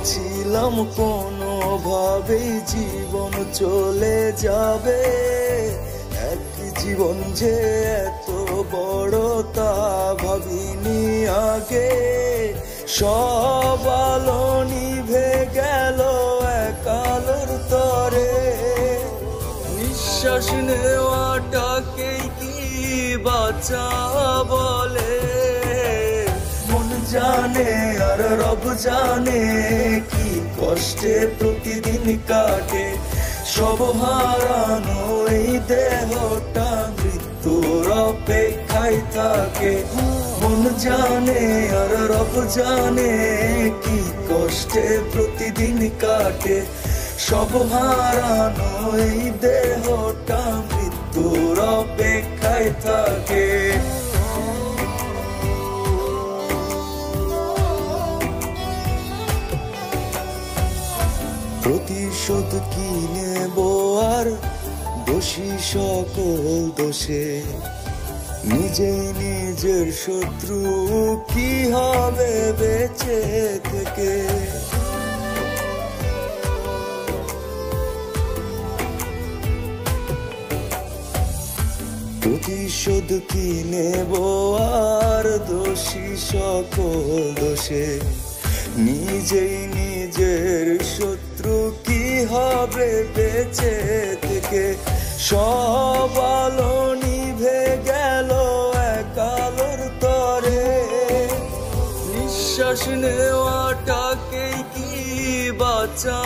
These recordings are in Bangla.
ভেবেছিলাম কোনোভাবেই জীবন চলে যাবে, এক জীবন যে এত বড় তা ভাবিনি আগে। সব আলো নিভে গেল এক আলোর তরে, নিঃশ্বাস নেওয়াটাকেই কি বাঁচা বলে। মন জানে আর রব জানে কি কষ্টে প্রতিদিন কাটে, সব হারানো এই দেহটা মৃত্যুর অপেক্ষায় থাকে। মন জানে আর রব জানে কি কষ্টে প্রতিদিন কাটে, সব হারানো এই দেহটা মৃত্যুর অপেক্ষায় থাকে। প্রতিশোধ কি নেব আর দোষী সকল দোষে, নিজে নিজের শত্রু কি হবে বেঁচে থেকে। প্রতিশোধ কি নেব আর দোষী সকল দোষে, নিজেই নিজের শত্রু কি হবে বেঁচে থেকে। সব আলো নিভে গেল এক আলোর তরে, নিঃশ্বাস নেওয়াটাকেই কি বাঁচা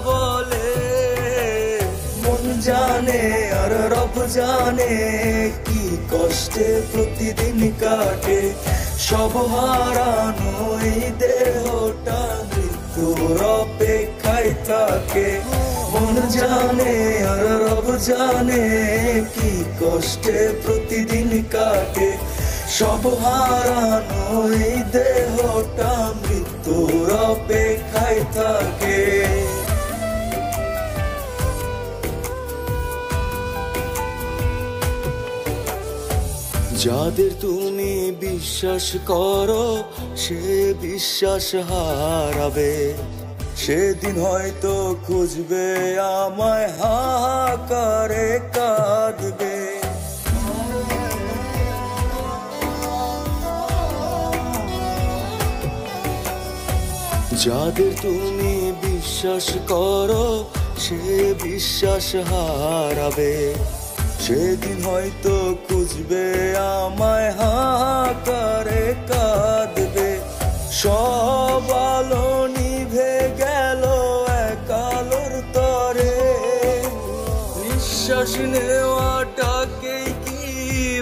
বলে। মন জানে আর রব জানে কি কষ্টে প্রতিদিন কাটে, সব হারানো এই দেহটা মৃত্যুর অপেক্ষায় থাকে। মন জানে আর রব জানে কি কষ্টে প্রতিদিন কাটে, সব হারানো এই দেহটা মৃত্যুর অপেক্ষায় থাকে। যাদের তুমি বিশ্বাস করো সে বিশ্বাস হারাবে, সেদিন হয়তো খুঁজবে আমায় হাহাকারে কাঁদবে। যাদের তুমি বিশ্বাস করো সে বিশ্বাস হারাবে, সেদিন হয়তো খুঁজবে আমায় হাহাকারে কাঁদবে। সব আলো নিভে গেল এক আলোর তরে, নিঃশ্বাস নেওয়াটাকেই কি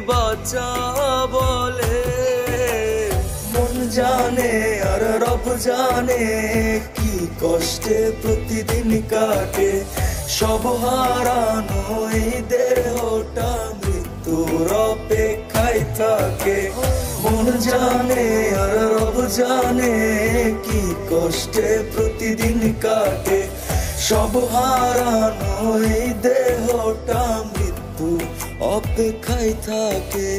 বাঁচা বলে। মন জানে আর রব জানে কি কষ্টে প্রতিদিন কাটে, সব হারানো এই দেহটা মৃত্যুর অপেক্ষায় থাকে। মন জানে আর রব জানে কি কষ্টে প্রতিদিন কাটে, সব হারানো এই দেহটা মৃত্যু অপেক্ষায় থাকে।